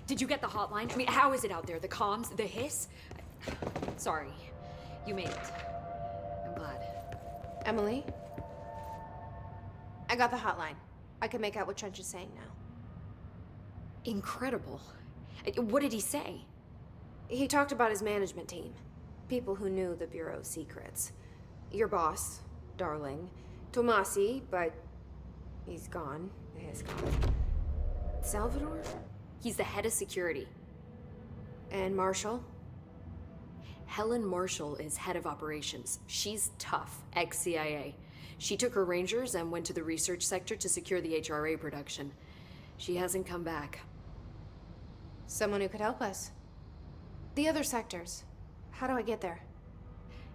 Did you get the hotline? I mean, how is it out there? The comms? The hiss? Sorry. You made it. I'm glad. Emily? I got the hotline. I can make out what Trench is saying now. Incredible. What did he say? He talked about his management team. People who knew the Bureau's secrets. Your boss, Darling. Tomasi, but he's gone. He's gone. Salvador? He's the head of security. And Marshall? Helen Marshall is head of operations. She's tough, ex-CIA. She took her Rangers and went to the research sector to secure the HRA production. She hasn't come back. Someone who could help us. The other sectors. How do I get there?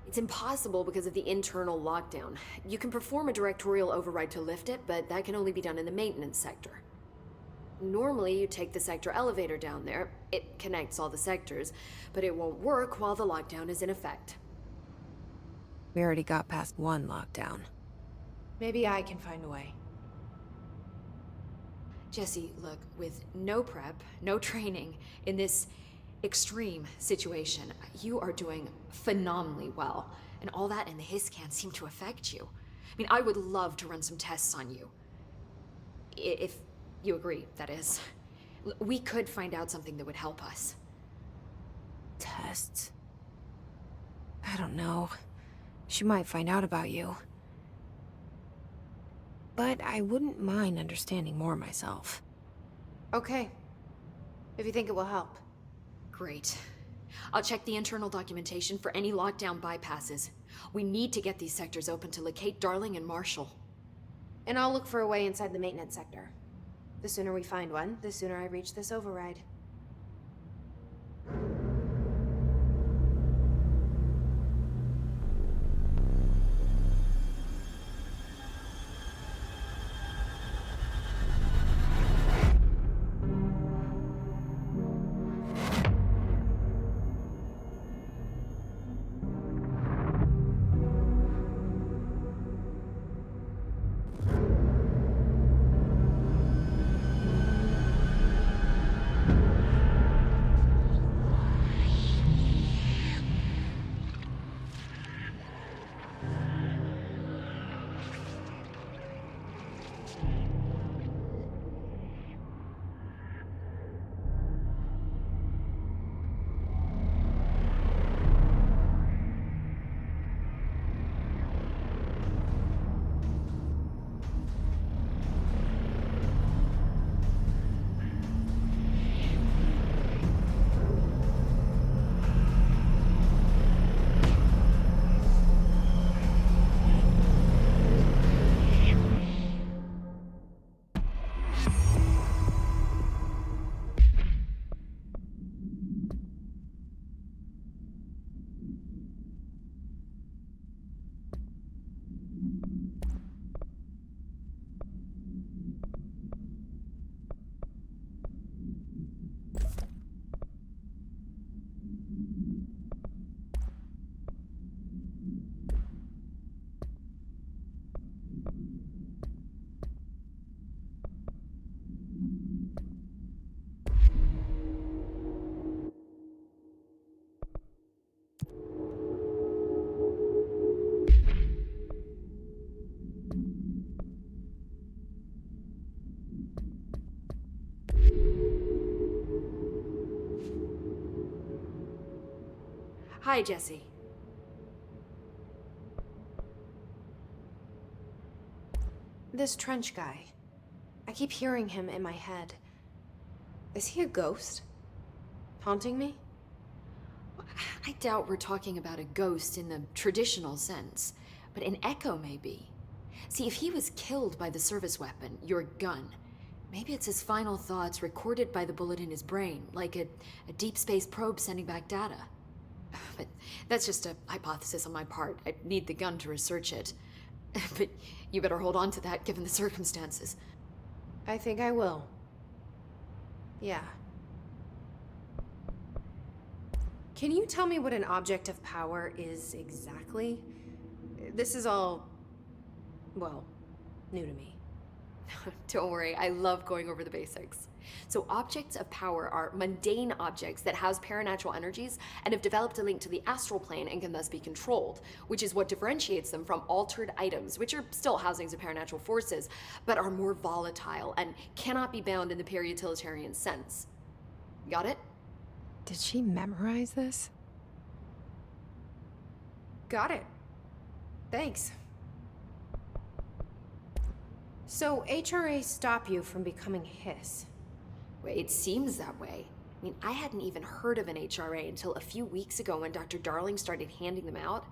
It's impossible because of the internal lockdown. You can perform a directorial override to lift it, but that can only be done in the maintenance sector. Normally, you take the sector elevator down there. It connects all the sectors, but it won't work while the lockdown is in effect. We already got past one lockdown. Maybe I can find a way. Jesse, look, with no prep, no training, in this extreme situation, you are doing phenomenally well. And all that and the hiss can't seem to affect you. I mean, I would love to run some tests on you. If you agree, that is. We could find out something that would help us. Tests? I don't know. She might find out about you. But I wouldn't mind understanding more myself. Okay. If you think it will help. Great. I'll check the internal documentation for any lockdown bypasses. We need to get these sectors open to locate Darling and Marshall. And I'll look for a way inside the maintenance sector. The sooner we find one, the sooner I reach this override. Hi, Jesse. This Trench guy. I keep hearing him in my head. Is he a ghost? Haunting me? I doubt we're talking about a ghost in the traditional sense, but an echo maybe. See, if he was killed by the service weapon, your gun, maybe it's his final thoughts recorded by the bullet in his brain, like a deep space probe sending back data. But that's just a hypothesis on my part. I'd need the gun to research it. But you better hold on to that given the circumstances. I think I will. Yeah. Can you tell me what an object of power is exactly? This is all, well, new to me. Don't worry, I love going over the basics. So objects of power are mundane objects that house paranatural energies and have developed a link to the astral plane and can thus be controlled, which is what differentiates them from altered items, which are still housings of paranatural forces, but are more volatile and cannot be bound in the pure utilitarian sense. Got it? Did she memorize this? Got it. Thanks. So HRA stop you from becoming Hiss? Well, it seems that way. I mean, I hadn't even heard of an HRA until a few weeks ago when Dr. Darling started handing them out.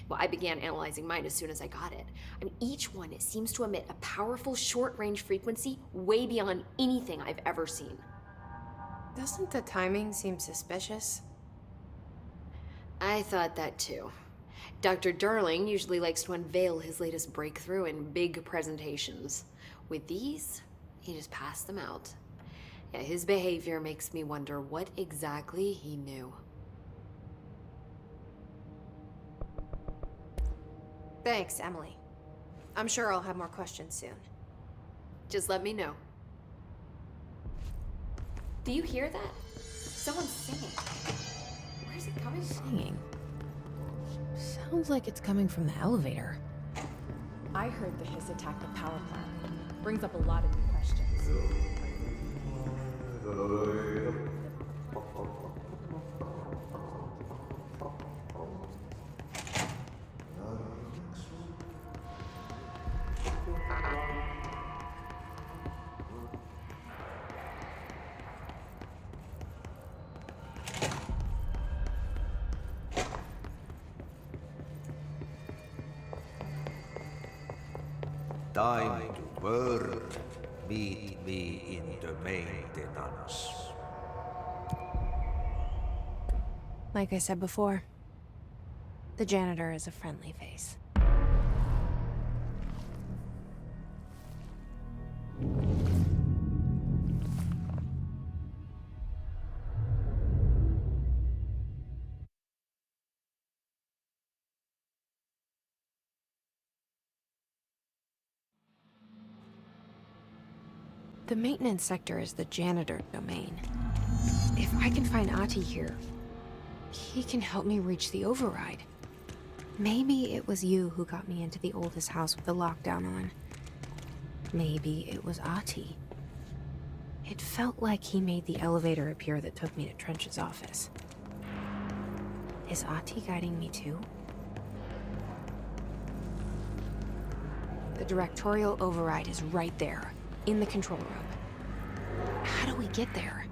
Well, I began analyzing mine as soon as I got it. I mean, each one seems to emit a powerful short-range frequency way beyond anything I've ever seen. Doesn't the timing seem suspicious? I thought that too. Dr. Darling usually likes to unveil his latest breakthrough in big presentations. With these, he just passed them out. Yeah, his behavior makes me wonder what exactly he knew. Thanks, Emily. I'm sure I'll have more questions soon. Just let me know. Do you hear that? Someone's singing. Where's it coming from? Singing. Sounds like it's coming from the elevator. I heard the Hiss attacked the power plant. Brings up a lot of new questions. Time to work. Meet me in the maintenance. Like I said before, the janitor is a friendly face. The maintenance sector is the janitor domain. If I can find Ahti here, he can help me reach the override. Maybe it was you who got me into the oldest house with the lockdown on. Maybe it was Ahti. It felt like he made the elevator appear that took me to Trench's office. Is Ahti guiding me too? The directorial override is right there, in the control room. How do we get there?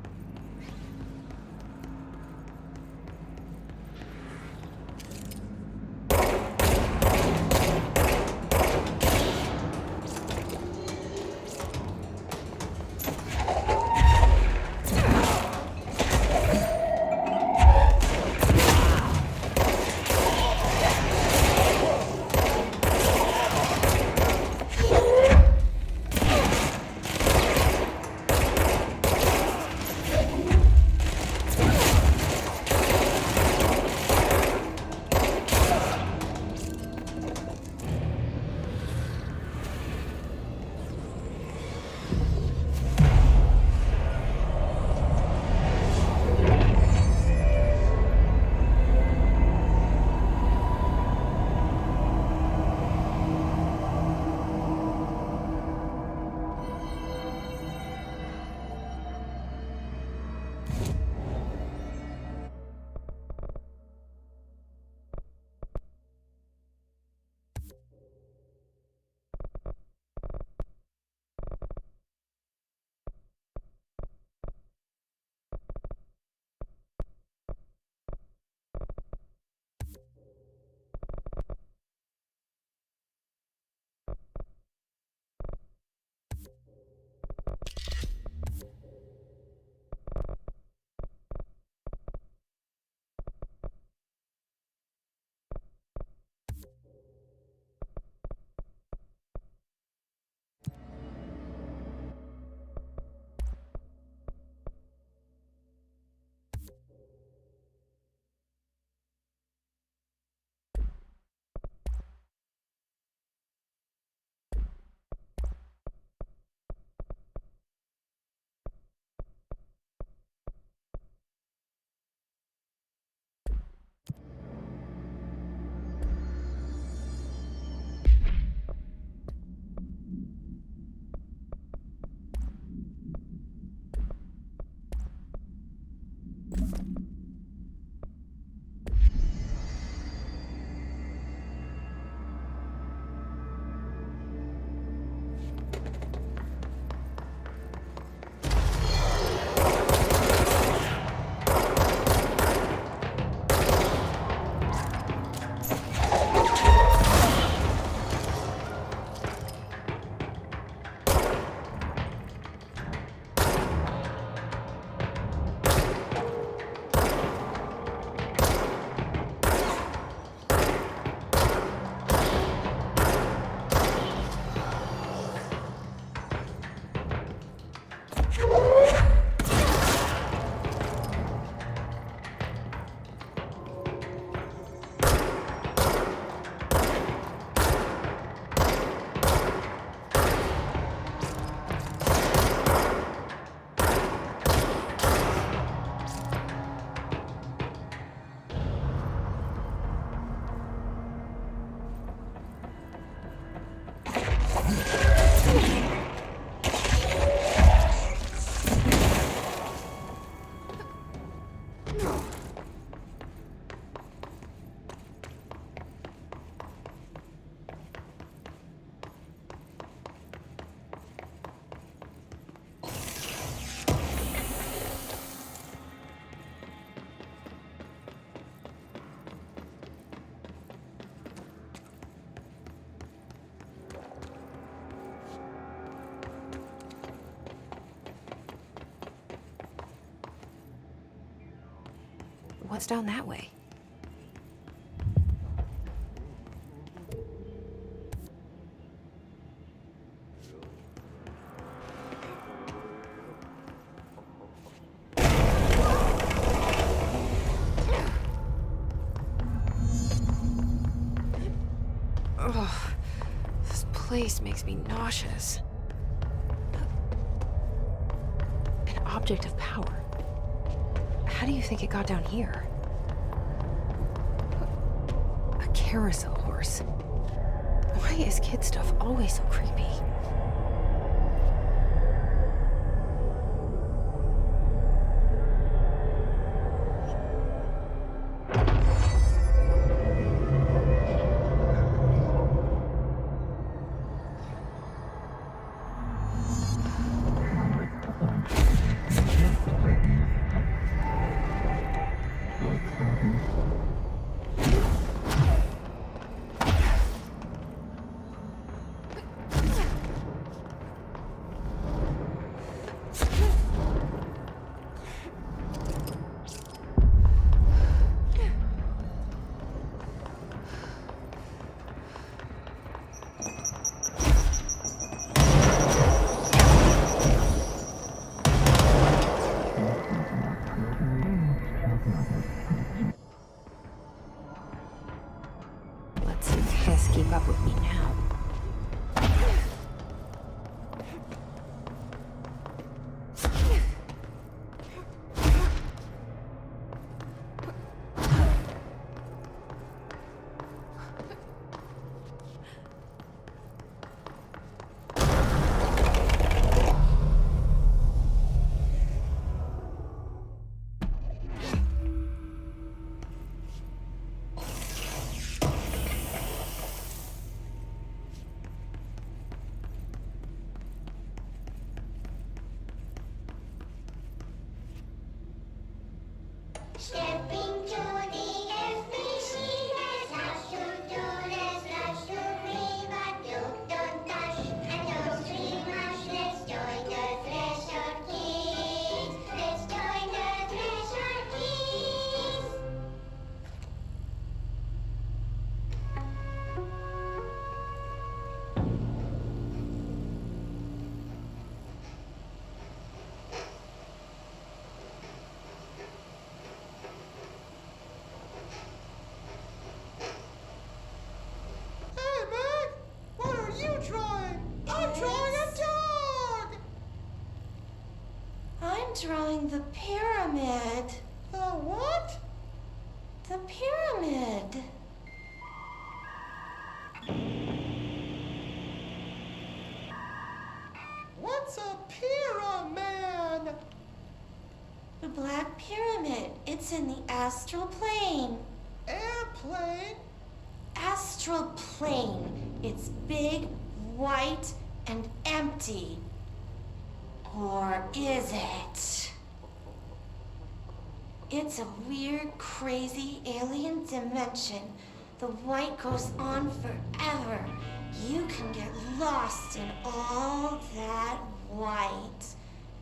What's down that way? Ugh, this place makes me nauseous. An object of power. How do you think it got down here? A carousel horse. Why is kid stuff always so creepy? Let's see if Hess keep up with me now. Stepping to the FBC, there's lots to do, there's lots to read, but you don't touch and don't scream much. Let's join the Thresher Kids. Let's join the Thresher Kids. Hey, Meg! What are you drawing? I'm drawing a dog! I'm drawing the pyramid. The what? The pyramid. What's a pyramid? The Black Pyramid. It's in the astral plane. Airplane? Astral plane. It's big, white, and empty. Or is it? It's a weird, crazy alien dimension. The white goes on forever. You can get lost in all that white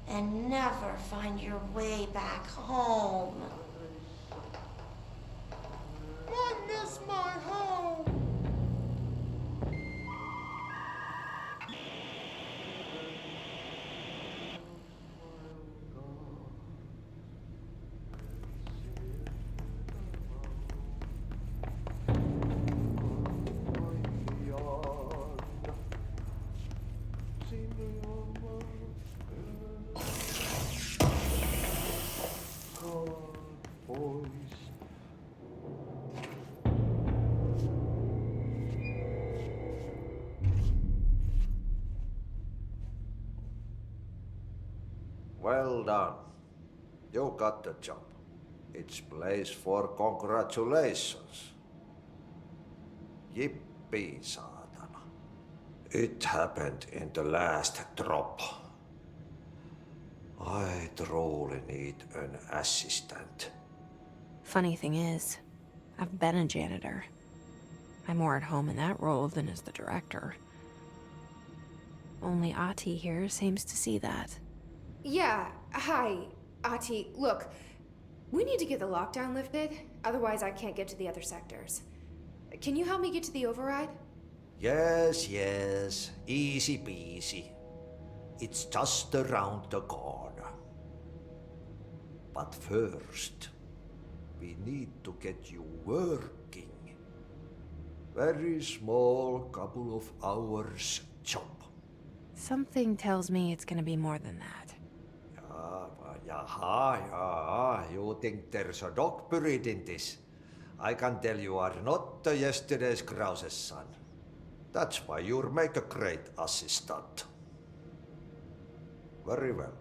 and never find your way back home. I miss my home. Well done. You got the job. It's place for congratulations. Yippee, saatana. It happened in the last drop. I truly need an assistant. Funny thing is, I've been a janitor. I'm more at home in that role than as the director. Only Ahti here seems to see that. Yeah, hi, Ahti. Look, We need to get the lockdown lifted, otherwise I can't get to the other sectors. Can you help me get to the override? Yes, yes. Easy peasy. It's just around the corner. But first, we need to get you working. Very small, couple of hours job. Something tells me it's gonna be more than that. Jaha. You think there's a dog buried in this? I can tell you are not the yesterday's Krause's son. That's why you'll make a great assistant. Very well.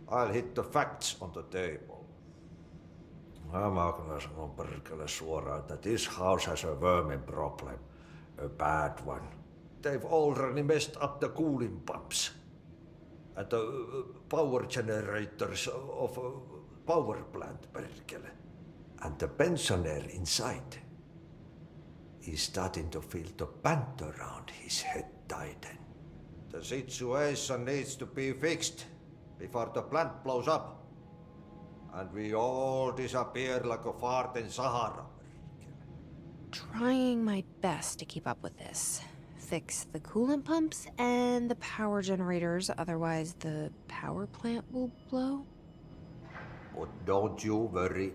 I'll hit the facts on the table. Mä kyllä sanon perkele suoraan, että this house has a vermin problem. A bad one. They've already messed up the cooling pumps. And the power generators of a power plant, perkele. And the pensioner inside is starting to feel the band around his head tighten. The situation needs to be fixed before the plant blows up. And we all disappear like a fart in Sahara. Trying my best to keep up with this. Fix the coolant pumps and the power generators, otherwise the power plant will blow. But don't you worry.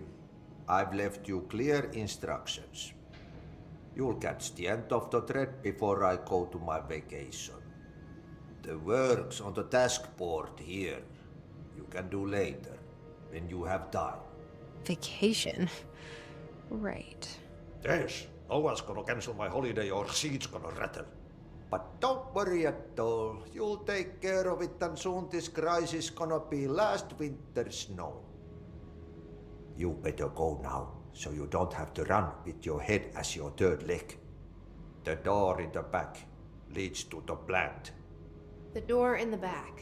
I've left you clear instructions. You'll catch the end of the thread before I go to my vacation. The work's on the task board here. You can do later, when you have time. Vacation? Right. Yes, no one's gonna cancel my holiday or seat's gonna rattle. But don't worry at all. You'll take care of it and soon this crisis gonna be last winter's snow. You better go now, so you don't have to run with your head as your third leg. The door in the back leads to the plant. The door in the back.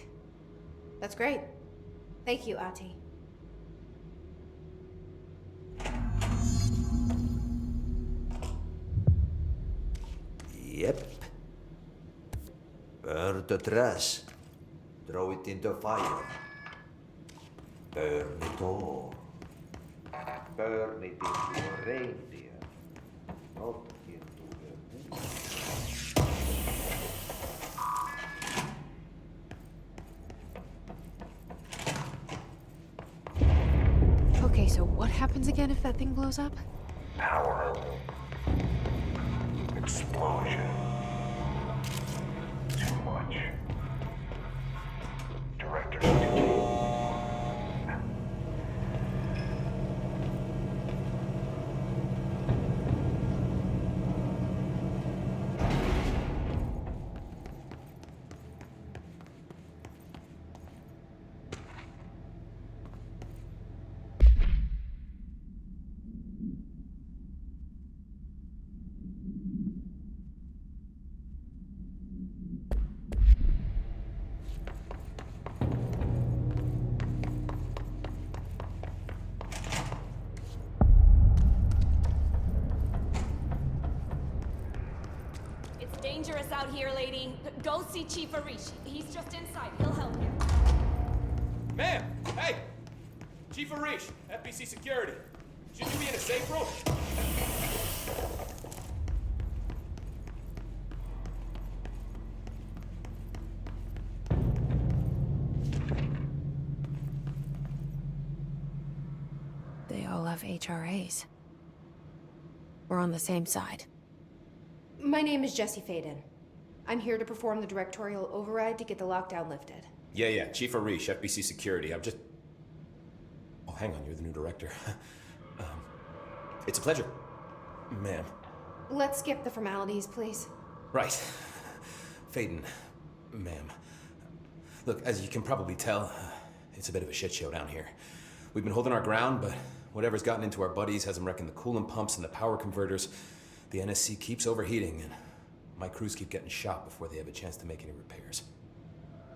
That's great. Thank you, Ati. Yep. Burn the trash. Throw it in the fire. Burn it all. Burn it into a reindeer, not into a moon. Okay, so what happens again if that thing blows up? Power. Explosion. Too much. Director's duty. Dangerous out here, lady. Go see Chief Arish. He's just inside. He'll help you. Ma'am! Hey! Chief Arish, FBC Security. Should you be in a safe room? They all have HRAs. We're on the same side. My name is Jesse Faden. I'm here to perform the directorial override to get the lockdown lifted. Yeah. Chief Arish, FBC Security. I'm just... Oh, hang on. You're the new director. It's a pleasure, ma'am. Let's skip the formalities, please. Right. Faden, ma'am. Look, as you can probably tell, it's a bit of a shit show down here. We've been holding our ground, but whatever's gotten into our buddies has them wrecking the coolant pumps and the power converters. The NSC keeps overheating, and my crews keep getting shot before they have a chance to make any repairs.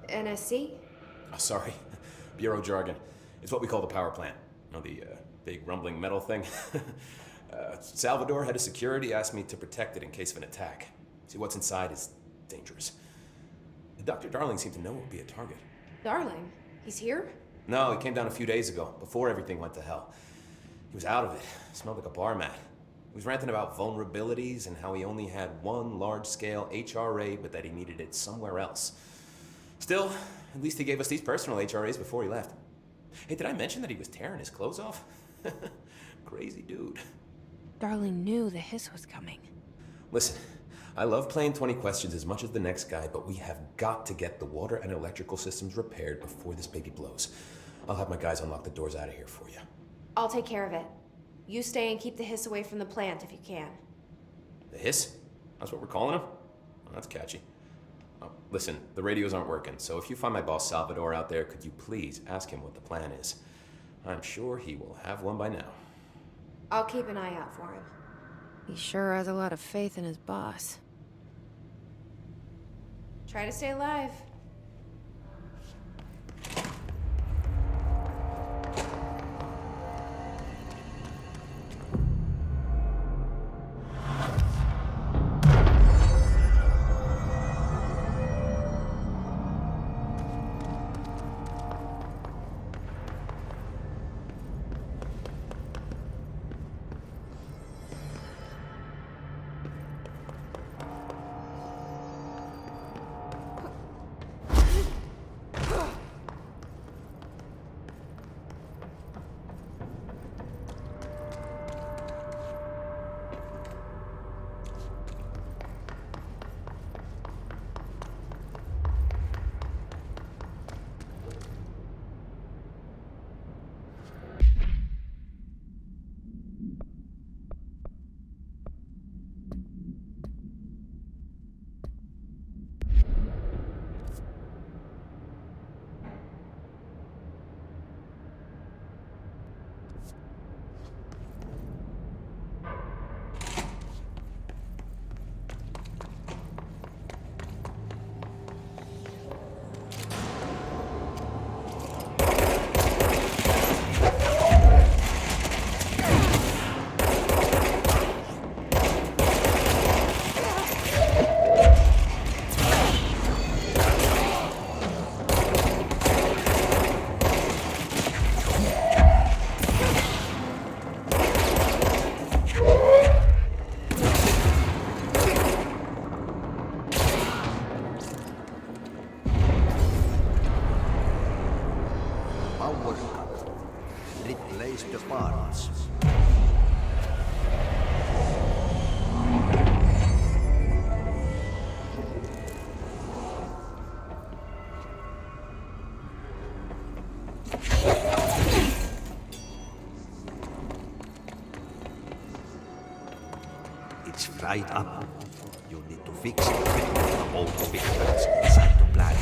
NSC? Oh, sorry. Bureau jargon. It's what we call the power plant. You know, the big rumbling metal thing? Salvador, head of security, asked me to protect it in case of an attack. See, what's inside is dangerous. Dr. Darling seemed to know it would be a target. Darling? He's here? No, he came down a few days ago, before everything went to hell. He was out of it. Smelled like a bar mat. He was ranting about vulnerabilities and how he only had one large-scale HRA, but that he needed it somewhere else. Still, at least he gave us these personal HRAs before he left. Hey, did I mention that he was tearing his clothes off? Crazy dude. Darling knew the hiss was coming. Listen, I love playing 20 questions as much as the next guy, but we have got to get the water and electrical systems repaired before this baby blows. I'll have my guys unlock the doors out of here for you. I'll take care of it. You stay and keep the hiss away from the plant if you can. The hiss? That's what we're calling him? Oh, that's catchy. Oh, listen, the radios aren't working, so if you find my boss Salvador out there, could you please ask him what the plan is? I'm sure he will have one by now. I'll keep an eye out for him. He sure has a lot of faith in his boss. Try to stay alive. It's fried up. You need to fix it with the old victims inside the plant.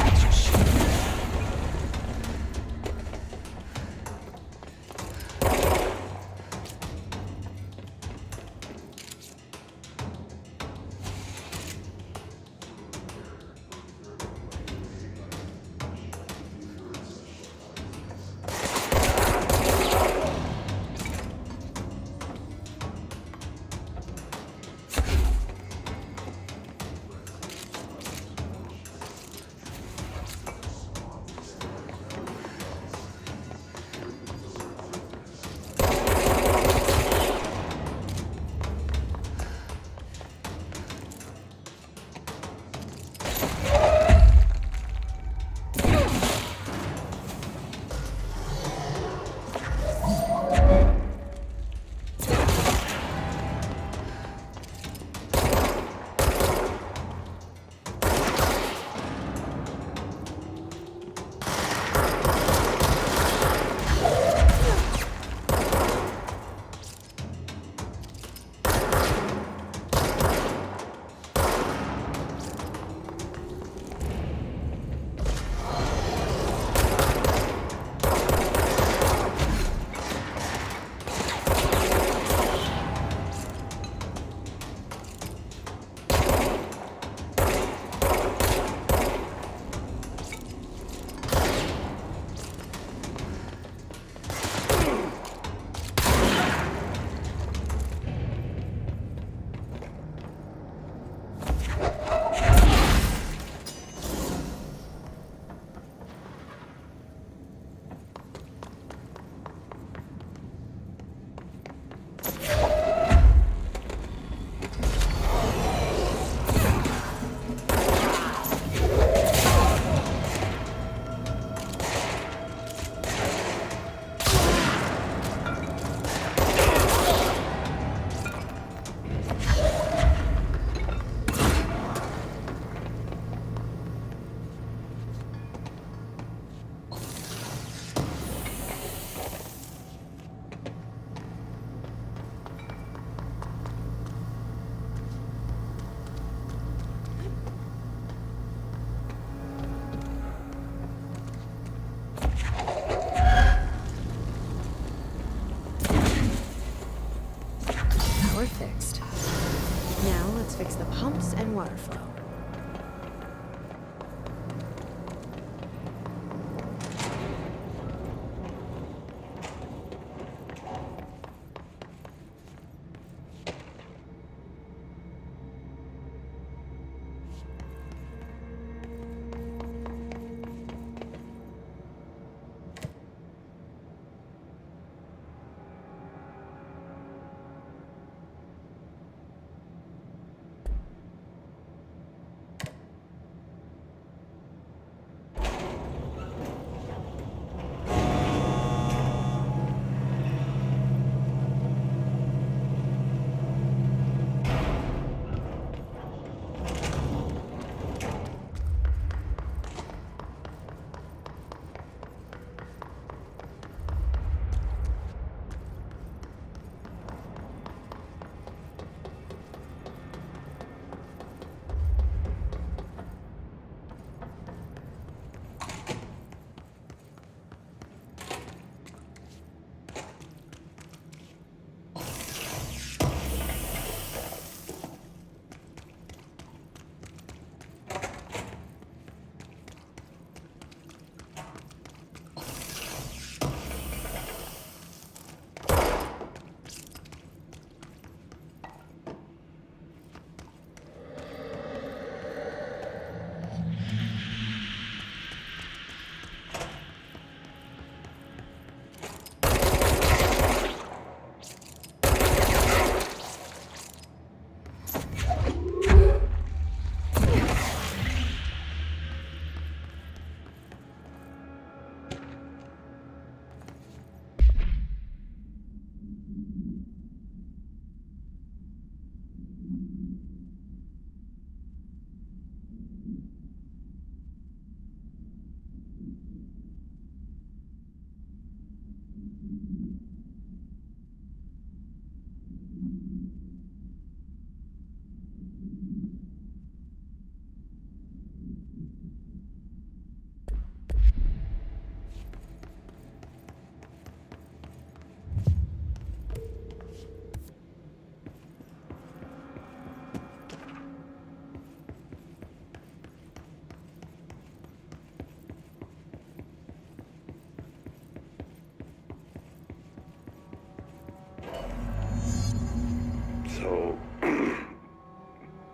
water flow.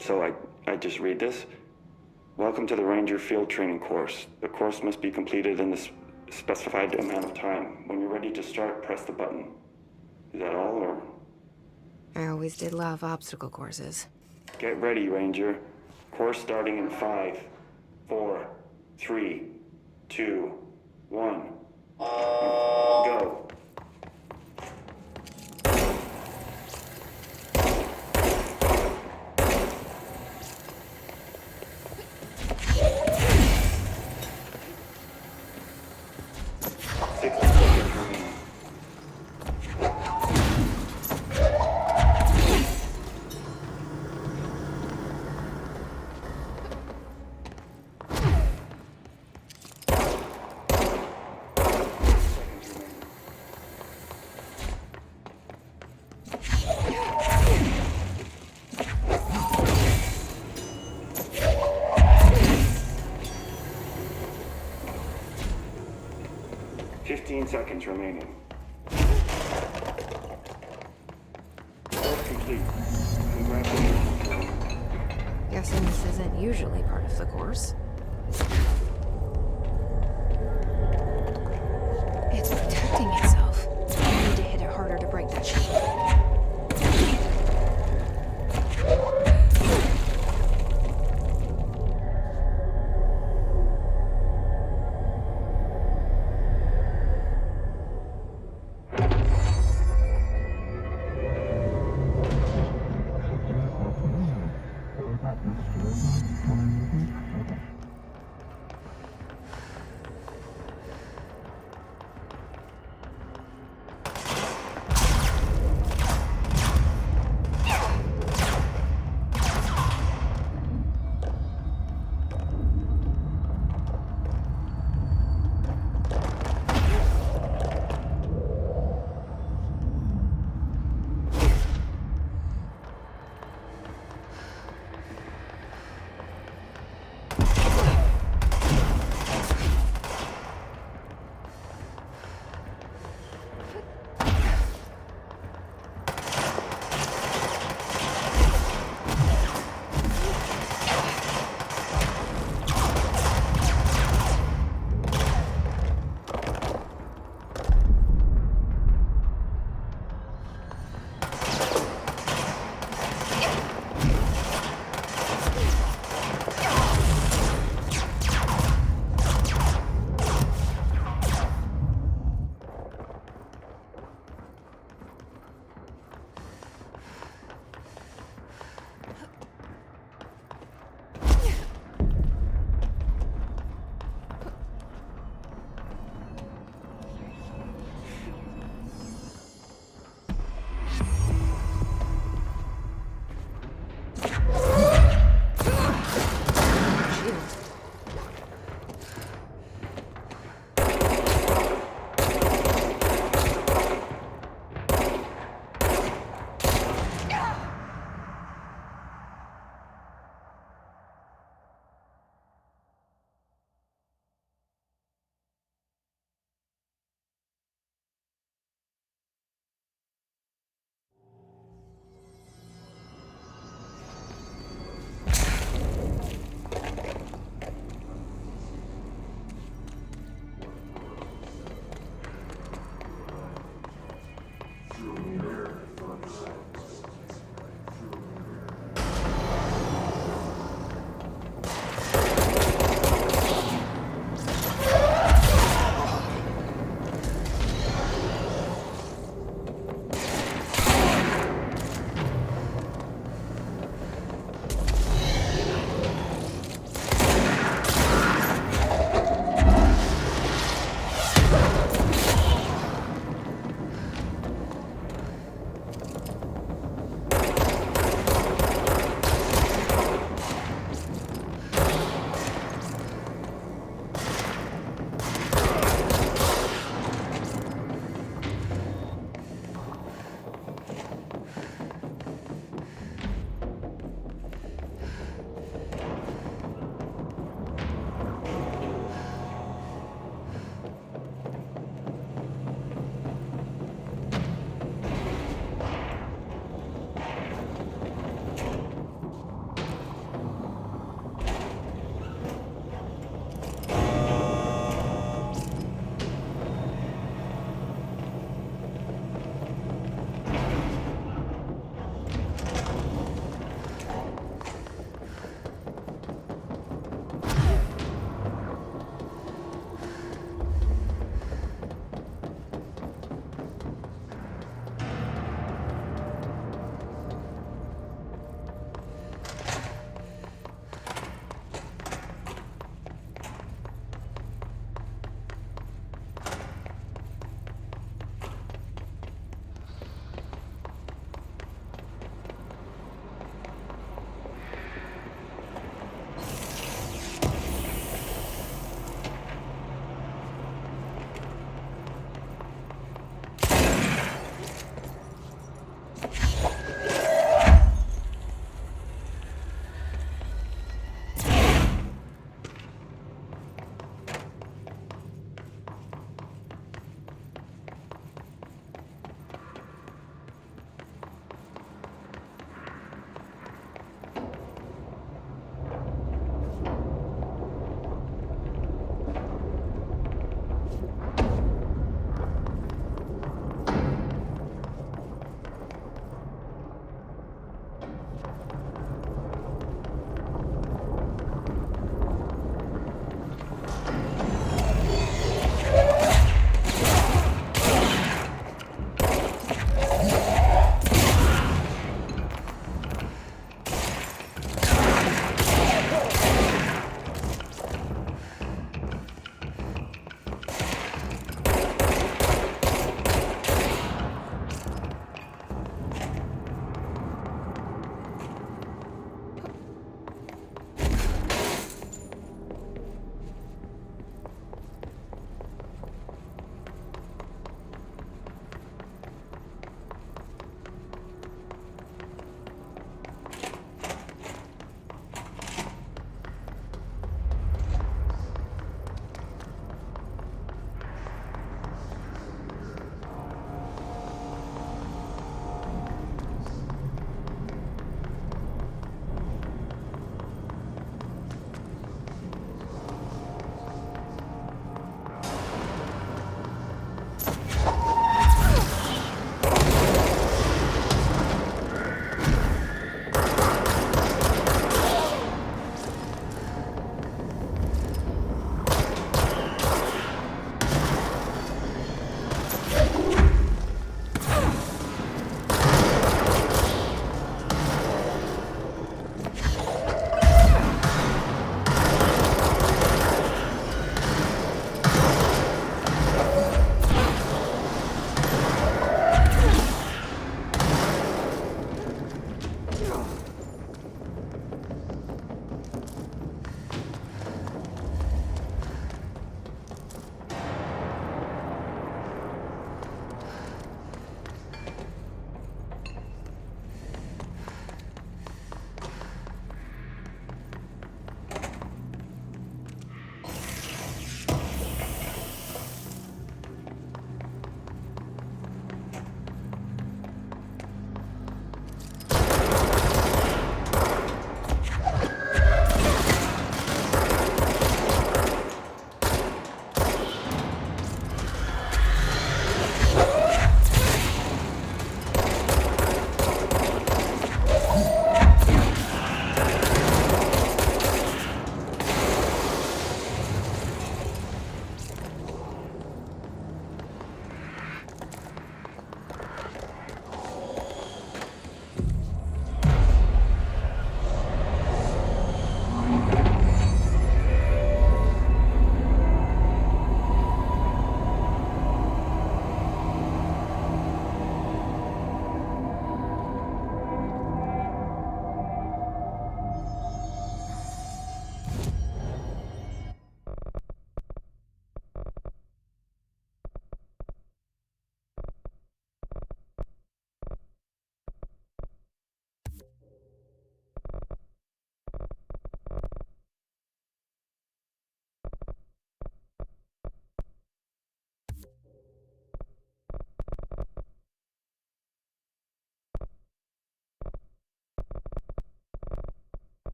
So I just read this. Welcome to the Ranger Field Training course. The course must be completed in the specified amount of time. When you're ready to start, press the button. Is that all, or? I always did love obstacle courses. Get ready, Ranger. Course starting in 5, 4, 3, 2, 1. Go. Seconds remaining. Course complete. Congratulations. Guessing this isn't usually part of the course. It's protecting itself. I need to hit it harder to break that shape.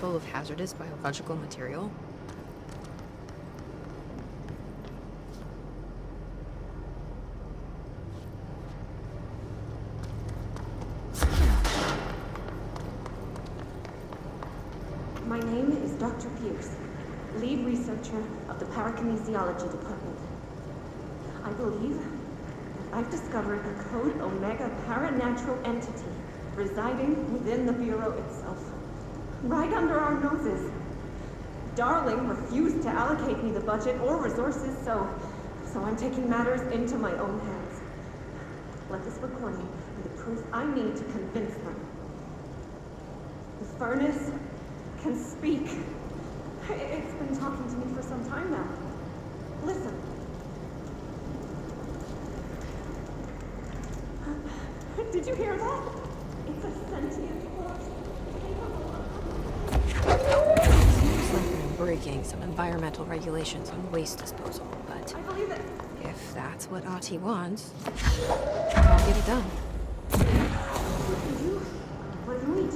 full of hazardous biological material? My name is Dr. Pierce, lead researcher of the Parakinesiology Department. I believe that I've discovered a Code Omega paranatural entity residing within the Bureau itself, right under our noses. Darling refused to allocate me the budget or resources, so I'm taking matters into my own hands. Let this recording be the proof I need to convince them. The furnace can speak. It's been talking to me for some time now. Listen. Did you hear that? It's a sentient force. Seems like they're breaking some environmental regulations on waste disposal, but I believe it. if that's what Ahti wants, I'll get it done. What do you eat?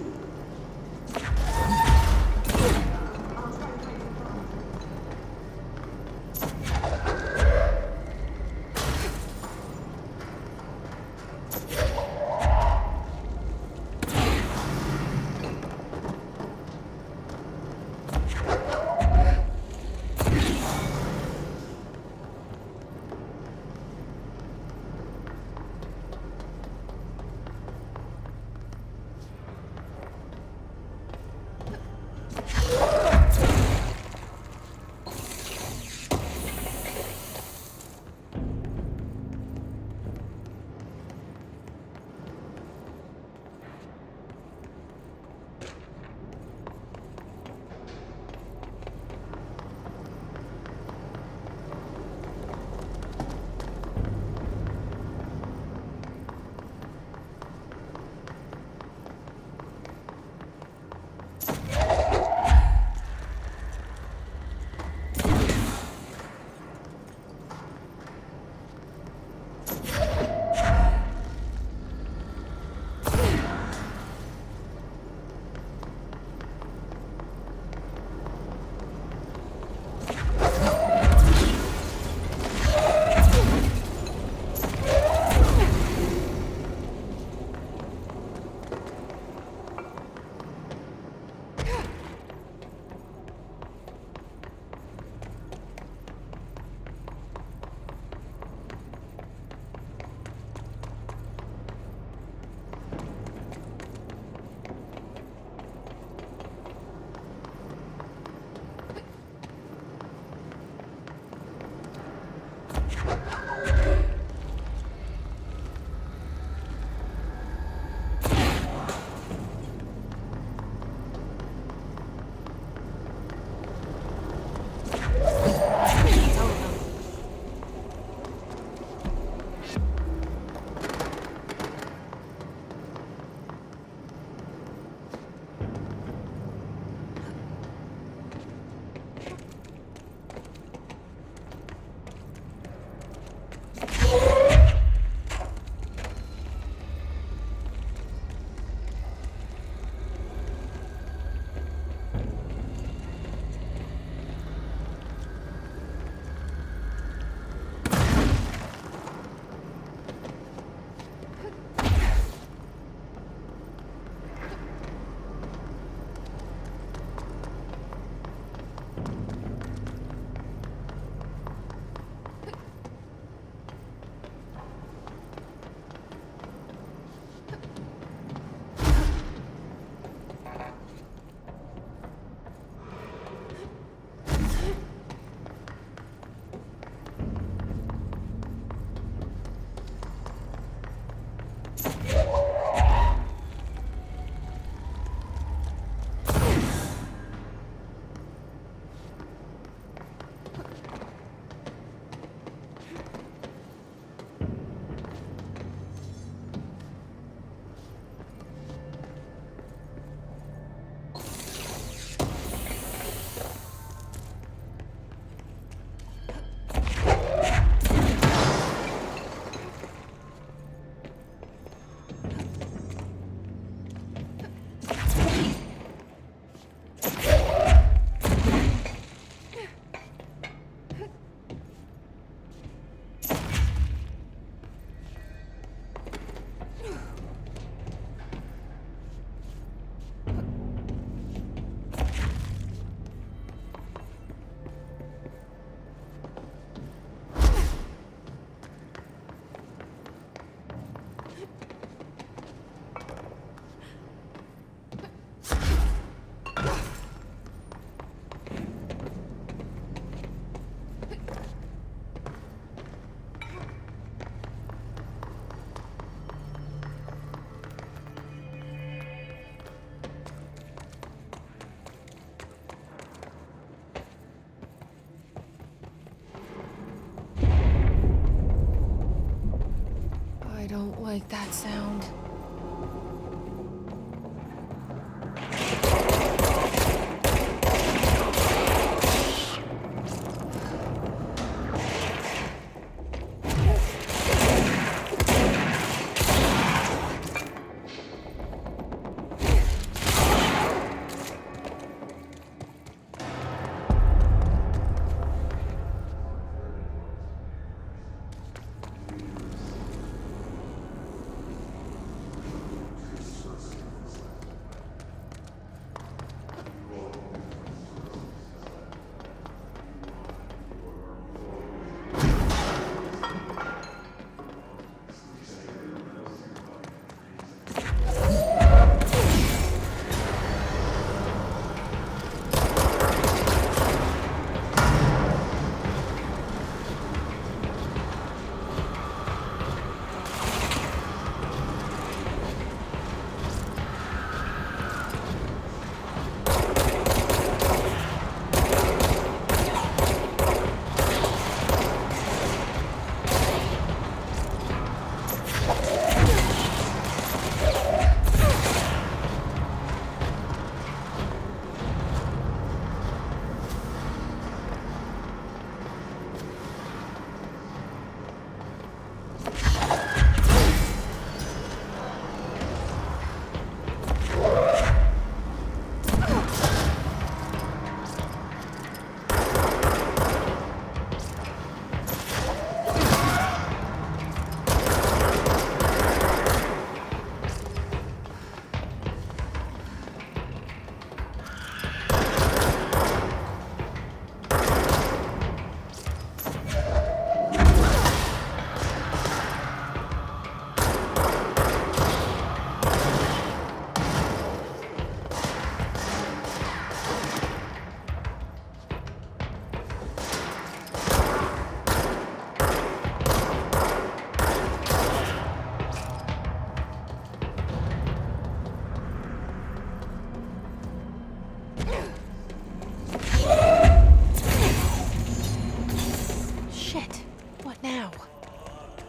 don't like that sound.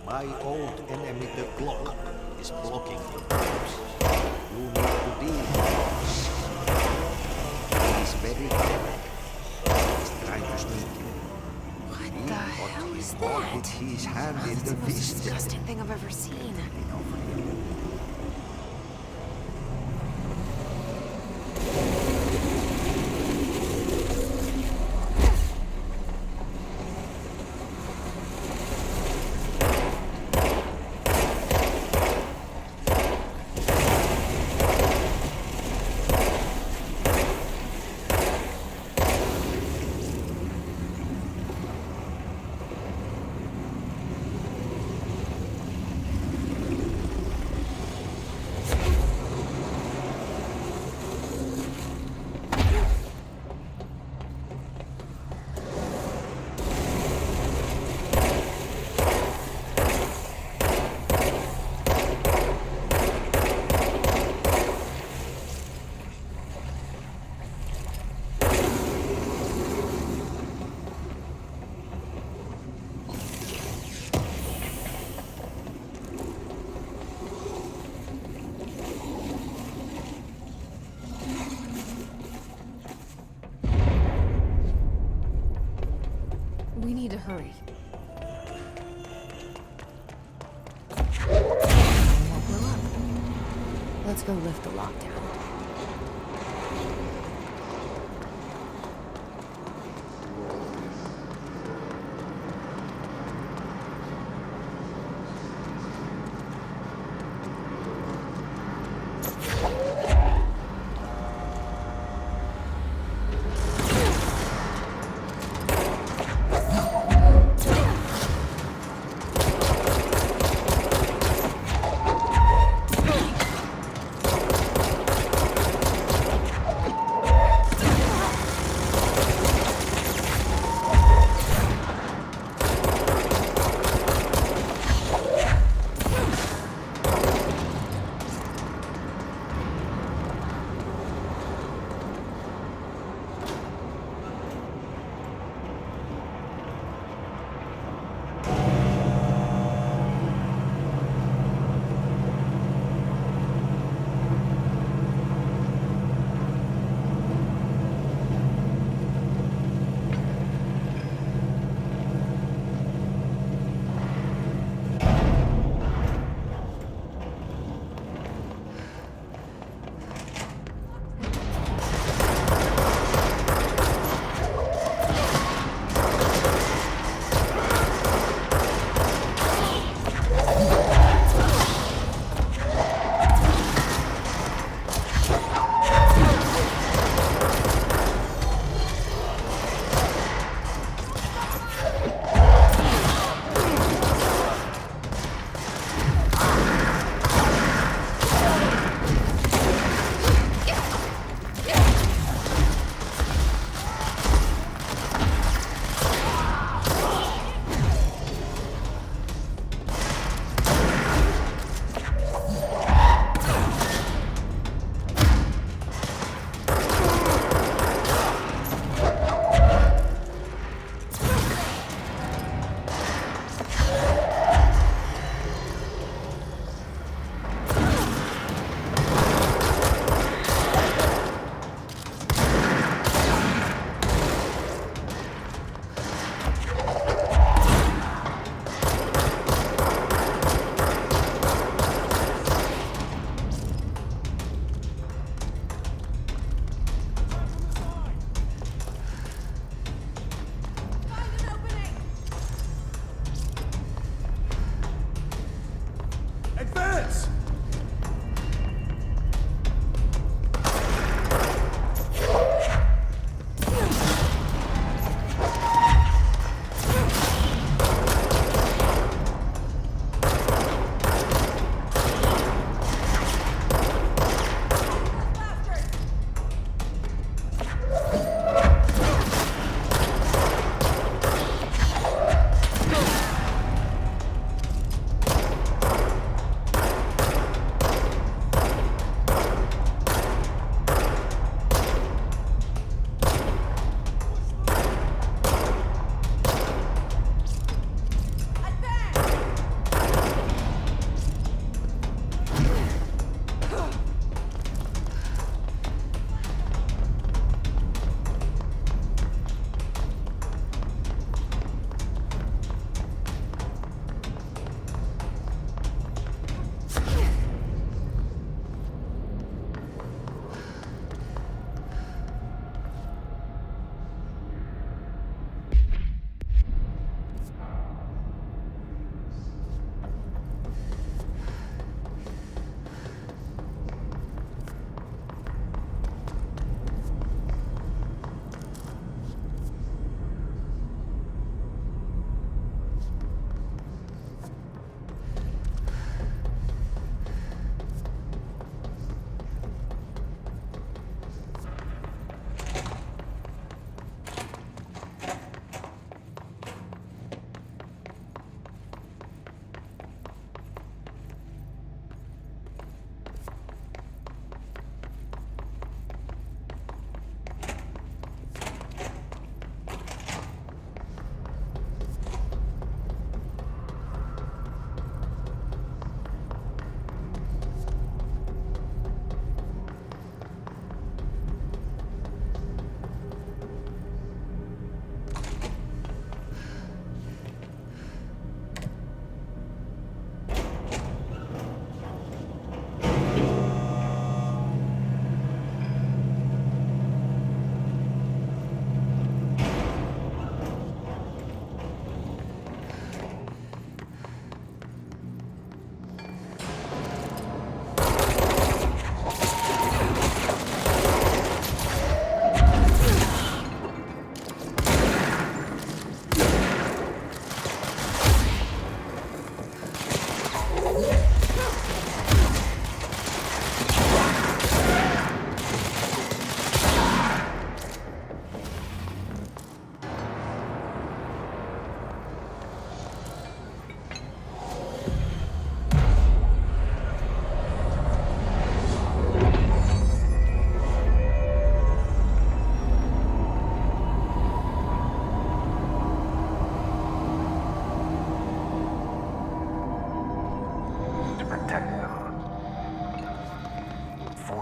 My old enemy, the clock, is blocking the doors. You need to deal with this. He's very clever. He's trying to sneak you. What the hell is With that? his hand in That's the the most fist. disgusting thing I've ever seen. We need to hurry. What blew up? Let's go lift the lockdown.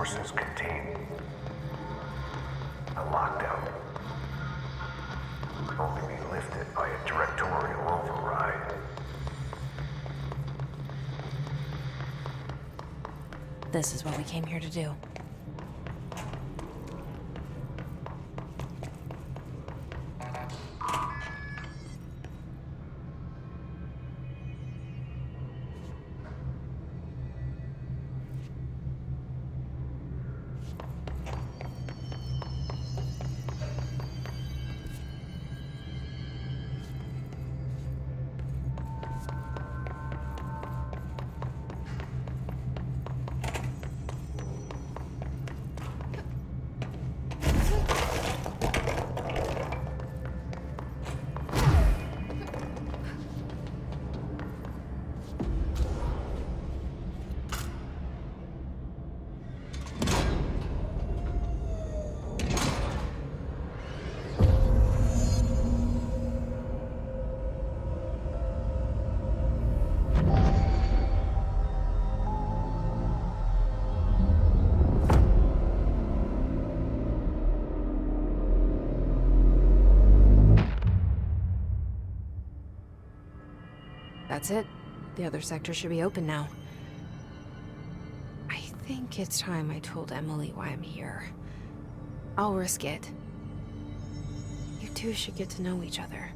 forces contain a lockdown. Can only be lifted by a directorial override. This is what we came here to do. That's it. The other sector should be open now. I think it's time I told Emily why I'm here. I'll risk it. You two should get to know each other.